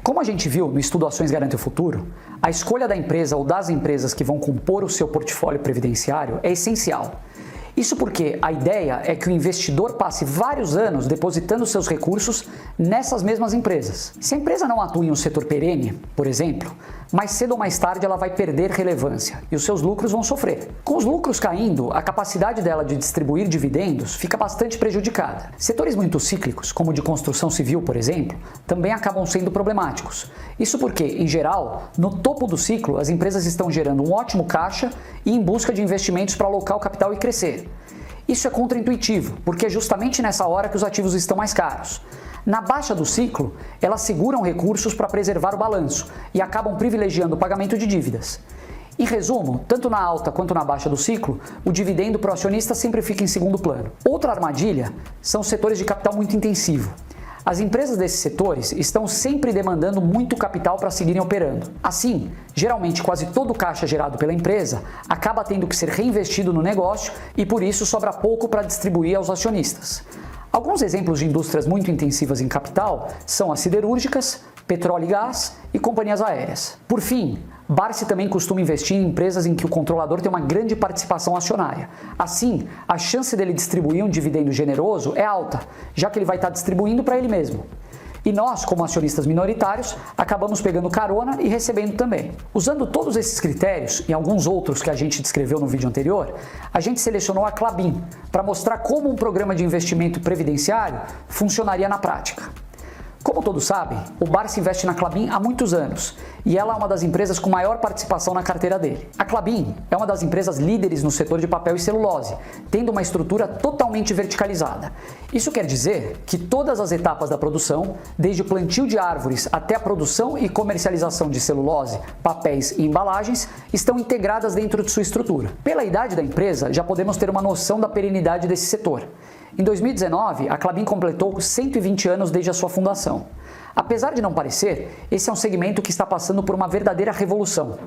Como a gente viu no estudo Ações Garantem o Futuro, a escolha da empresa ou das empresas que vão compor o seu portfólio previdenciário é essencial. Isso porque a ideia é que o investidor passe vários anos depositando seus recursos nessas mesmas empresas. Se a empresa não atua em um setor perene, por exemplo, mais cedo ou mais tarde ela vai perder relevância e os seus lucros vão sofrer. Com os lucros caindo, a capacidade dela de distribuir dividendos fica bastante prejudicada. Setores muito cíclicos, como o de construção civil, por exemplo, também acabam sendo problemáticos. Isso porque, em geral, no topo do ciclo, as empresas estão gerando um ótimo caixa e em busca de investimentos para alocar o capital e crescer. Isso é contraintuitivo, porque é justamente nessa hora que os ativos estão mais caros. Na baixa do ciclo, elas seguram recursos para preservar o balanço e acabam privilegiando o pagamento de dívidas. Em resumo, tanto na alta quanto na baixa do ciclo, o dividendo para o acionista sempre fica em segundo plano. Outra armadilha são os setores de capital muito intensivo. As empresas desses setores estão sempre demandando muito capital para seguirem operando. Assim, geralmente quase todo o caixa gerado pela empresa acaba tendo que ser reinvestido no negócio e por isso sobra pouco para distribuir aos acionistas. Alguns exemplos de indústrias muito intensivas em capital são as siderúrgicas, petróleo e gás e companhias aéreas. Por fim, Barsi também costuma investir em empresas em que o controlador tem uma grande participação acionária. Assim, a chance dele distribuir um dividendo generoso é alta, já que ele vai estar distribuindo para ele mesmo. E nós, como acionistas minoritários, acabamos pegando carona e recebendo também. Usando todos esses critérios e alguns outros que a gente descreveu no vídeo anterior, a gente selecionou a Klabin para mostrar como um programa de investimento previdenciário funcionaria na prática. Como todos sabem, o Barsi investe na Klabin há muitos anos e ela é uma das empresas com maior participação na carteira dele. A Klabin é uma das empresas líderes no setor de papel e celulose, tendo uma estrutura totalmente verticalizada. Isso quer dizer que todas as etapas da produção, desde o plantio de árvores até a produção e comercialização de celulose, papéis e embalagens, estão integradas dentro de sua estrutura. Pela idade da empresa, já podemos ter uma noção da perenidade desse setor. Em 2019, a Klabin completou 120 anos desde a sua fundação. Apesar de não parecer, esse é um segmento que está passando por uma verdadeira revolução.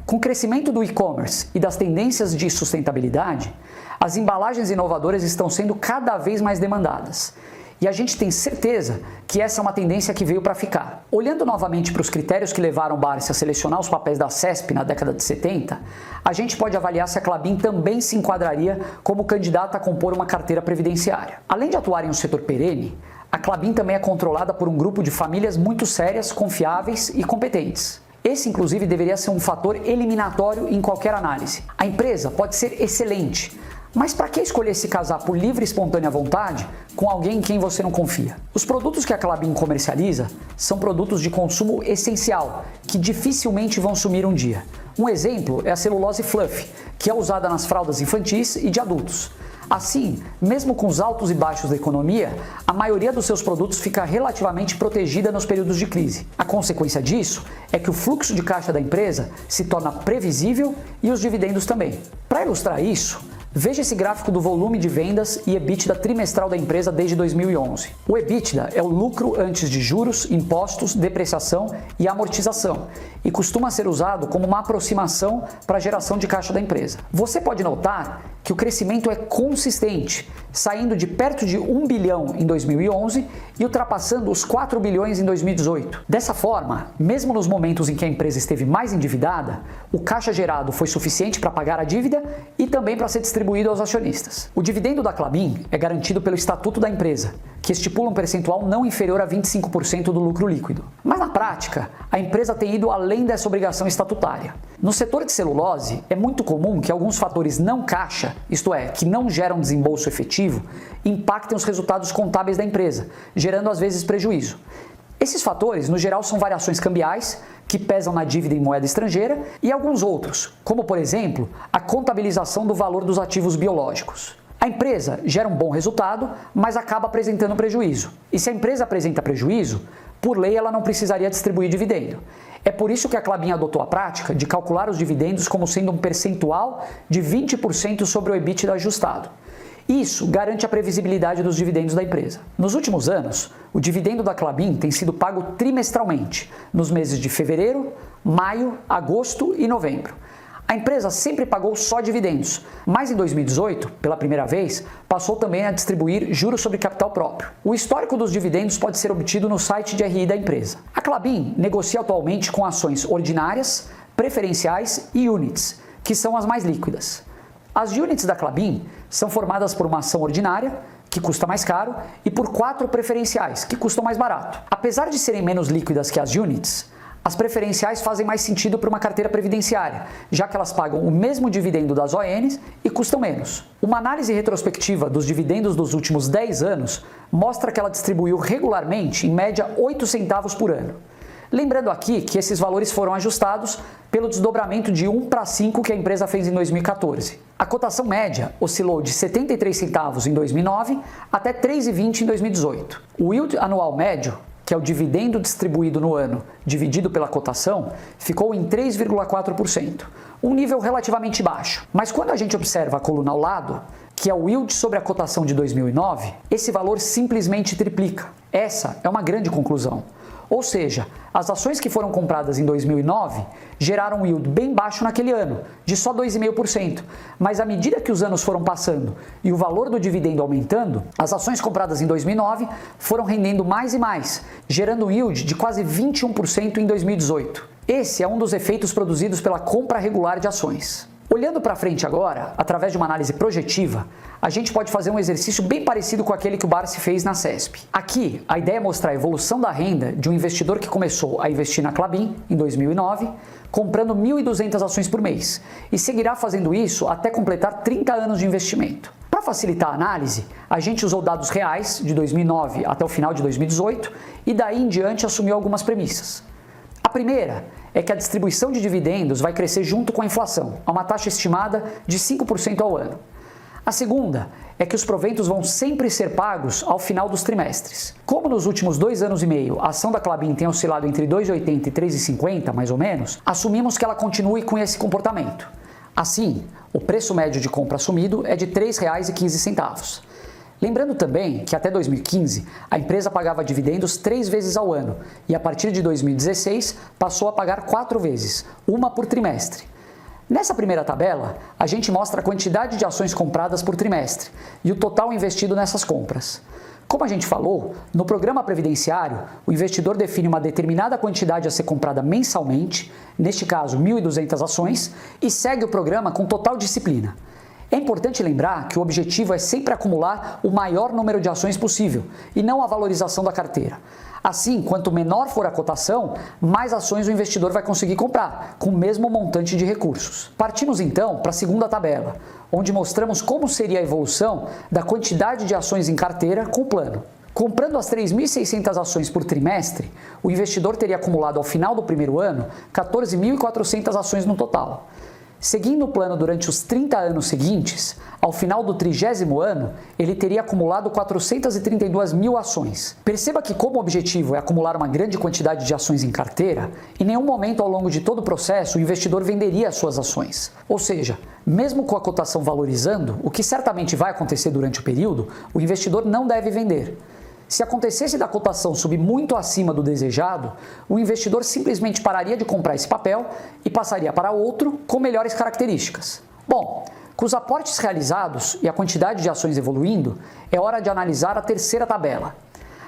Com o crescimento do e-commerce e das tendências de sustentabilidade, as embalagens inovadoras estão sendo cada vez mais demandadas. E a gente tem certeza que essa é uma tendência que veio para ficar. Olhando novamente para os critérios que levaram o Barsi a selecionar os papéis da CESP na década de 70, a gente pode avaliar se a Klabin também se enquadraria como candidata a compor uma carteira previdenciária. Além de atuar em um setor perene, a Klabin também é controlada por um grupo de famílias muito sérias, confiáveis e competentes. Esse, inclusive, deveria ser um fator eliminatório em qualquer análise. A empresa pode ser excelente, mas para que escolher se casar por livre e espontânea vontade com alguém em quem você não confia? Os produtos que a Klabin comercializa são produtos de consumo essencial, que dificilmente vão sumir um dia. Um exemplo é a celulose fluff, que é usada nas fraldas infantis e de adultos. Assim, mesmo com os altos e baixos da economia, a maioria dos seus produtos fica relativamente protegida nos períodos de crise. A consequência disso é que o fluxo de caixa da empresa se torna previsível e os dividendos também. Para ilustrar isso, veja esse gráfico do volume de vendas e EBITDA trimestral da empresa desde 2011. O EBITDA é o lucro antes de juros, impostos, depreciação e amortização e costuma ser usado como uma aproximação para a geração de caixa da empresa. Você pode notar que o crescimento é consistente, saindo de perto de 1 bilhão em 2011 e ultrapassando os 4 bilhões em 2018. Dessa forma, mesmo nos momentos em que a empresa esteve mais endividada, o caixa gerado foi suficiente para pagar a dívida e também para ser distribuído aos acionistas. O dividendo da Klabin é garantido pelo Estatuto da empresa, que estipula um percentual não inferior a 25% do lucro líquido. Mas na prática, a empresa tem ido além dessa obrigação estatutária. No setor de celulose, é muito comum que alguns fatores não caixa, isto é, que não geram desembolso efetivo, impactem os resultados contábeis da empresa, gerando às vezes prejuízo. Esses fatores, no geral, são variações cambiais, que pesam na dívida em moeda estrangeira, e alguns outros, como por exemplo, a contabilização do valor dos ativos biológicos. A empresa gera um bom resultado, mas acaba apresentando prejuízo. E se a empresa apresenta prejuízo, por lei ela não precisaria distribuir dividendo. É por isso que a Klabin adotou a prática de calcular os dividendos como sendo um percentual de 20% sobre o EBITDA ajustado. Isso garante a previsibilidade dos dividendos da empresa. Nos últimos anos, o dividendo da Klabin tem sido pago trimestralmente, nos meses de fevereiro, maio, agosto e novembro. A empresa sempre pagou só dividendos, mas em 2018, pela primeira vez, passou também a distribuir juros sobre capital próprio. O histórico dos dividendos pode ser obtido no site de RI da empresa. A Klabin negocia atualmente com ações ordinárias, preferenciais e units, que são as mais líquidas. As units da Klabin são formadas por uma ação ordinária, que custa mais caro, e por 4 preferenciais, que custam mais barato. Apesar de serem menos líquidas que as units, as preferenciais fazem mais sentido para uma carteira previdenciária, já que elas pagam o mesmo dividendo das ONs e custam menos. Uma análise retrospectiva dos dividendos dos últimos 10 anos mostra que ela distribuiu regularmente, em média, 8 centavos por ano. Lembrando aqui que esses valores foram ajustados pelo desdobramento de 1 para 5 que a empresa fez em 2014. A cotação média oscilou de 73 centavos em 2009 até 3,20 em 2018. O yield anual médio, que é o dividendo distribuído no ano dividido pela cotação, ficou em 3,4%, um nível relativamente baixo. Mas quando a gente observa a coluna ao lado, que é o yield sobre a cotação de 2009, esse valor simplesmente triplica. Essa é uma grande conclusão. Ou seja, as ações que foram compradas em 2009 geraram um yield bem baixo naquele ano, de só 2,5%. Mas à medida que os anos foram passando e o valor do dividendo aumentando, as ações compradas em 2009 foram rendendo mais e mais, gerando um yield de quase 21% em 2018. Esse é um dos efeitos produzidos pela compra regular de ações. Olhando para frente agora, através de uma análise projetiva, a gente pode fazer um exercício bem parecido com aquele que o Barsi fez na CESP. Aqui, a ideia é mostrar a evolução da renda de um investidor que começou a investir na Klabin em 2009, comprando 1.200 ações por mês, e seguirá fazendo isso até completar 30 anos de investimento. Para facilitar a análise, a gente usou dados reais de 2009 até o final de 2018 e daí em diante assumiu algumas premissas. A primeira é que a distribuição de dividendos vai crescer junto com a inflação, a uma taxa estimada de 5% ao ano. A segunda é que os proventos vão sempre ser pagos ao final dos trimestres. Como nos últimos 2 anos e meio a ação da Klabin tem oscilado entre 2,80 e 3,50, mais ou menos, assumimos que ela continue com esse comportamento. Assim, o preço médio de compra assumido é de R$ 3,15. Lembrando também que até 2015 a empresa pagava dividendos 3 vezes ao ano e a partir de 2016 passou a pagar 4 vezes, uma por trimestre. Nessa primeira tabela, a gente mostra a quantidade de ações compradas por trimestre e o total investido nessas compras. Como a gente falou, no programa previdenciário, o investidor define uma determinada quantidade a ser comprada mensalmente, neste caso 1.200 ações, e segue o programa com total disciplina. É importante lembrar que o objetivo é sempre acumular o maior número de ações possível e não a valorização da carteira. Assim, quanto menor for a cotação, mais ações o investidor vai conseguir comprar, com o mesmo montante de recursos. Partimos então para a segunda tabela, onde mostramos como seria a evolução da quantidade de ações em carteira com o plano. Comprando as 3.600 ações por trimestre, o investidor teria acumulado ao final do primeiro ano 14.400 ações no total. Seguindo o plano durante os 30 anos seguintes, ao final do 30º ano, ele teria acumulado 432 mil ações. Perceba que, como o objetivo é acumular uma grande quantidade de ações em carteira, em nenhum momento ao longo de todo o processo o investidor venderia as suas ações. Ou seja, mesmo com a cotação valorizando, o que certamente vai acontecer durante o período, o investidor não deve vender. Se acontecesse da cotação subir muito acima do desejado, o investidor simplesmente pararia de comprar esse papel e passaria para outro com melhores características. Bom, com os aportes realizados e a quantidade de ações evoluindo, é hora de analisar a terceira tabela.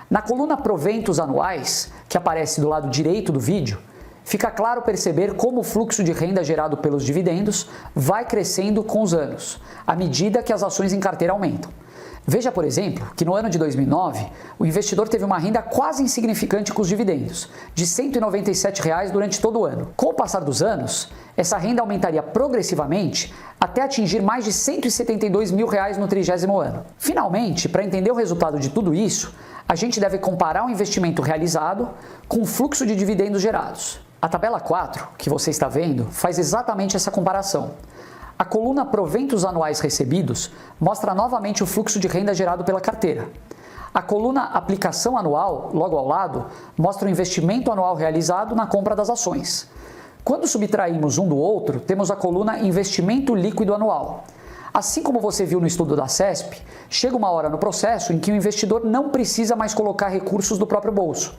Na coluna Proventos Anuais, que aparece do lado direito do vídeo, fica claro perceber como o fluxo de renda gerado pelos dividendos vai crescendo com os anos, à medida que as ações em carteira aumentam. Veja, por exemplo, que no ano de 2009, o investidor teve uma renda quase insignificante com os dividendos, de R$ 197 durante todo o ano. Com o passar dos anos, essa renda aumentaria progressivamente até atingir mais de R$ 172 mil no 30º ano. Finalmente, para entender o resultado de tudo isso, a gente deve comparar o investimento realizado com o fluxo de dividendos gerados. A tabela 4, que você está vendo, faz exatamente essa comparação. A coluna Proventos Anuais Recebidos mostra novamente o fluxo de renda gerado pela carteira. A coluna Aplicação Anual, logo ao lado, mostra o investimento anual realizado na compra das ações. Quando subtraímos um do outro, temos a coluna Investimento Líquido Anual. Assim como você viu no estudo da CESP, chega uma hora no processo em que o investidor não precisa mais colocar recursos do próprio bolso.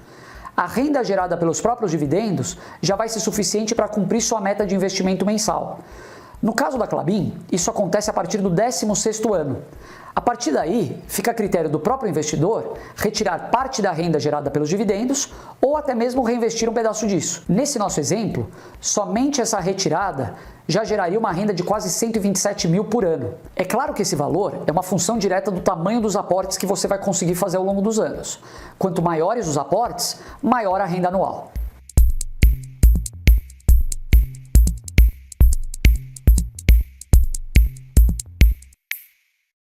A renda gerada pelos próprios dividendos já vai ser suficiente para cumprir sua meta de investimento mensal. No caso da Klabin, isso acontece a partir do 16º ano. A partir daí, fica a critério do próprio investidor retirar parte da renda gerada pelos dividendos ou até mesmo reinvestir um pedaço disso. Nesse nosso exemplo, somente essa retirada já geraria uma renda de quase 127 mil por ano. É claro que esse valor é uma função direta do tamanho dos aportes que você vai conseguir fazer ao longo dos anos. Quanto maiores os aportes, maior a renda anual.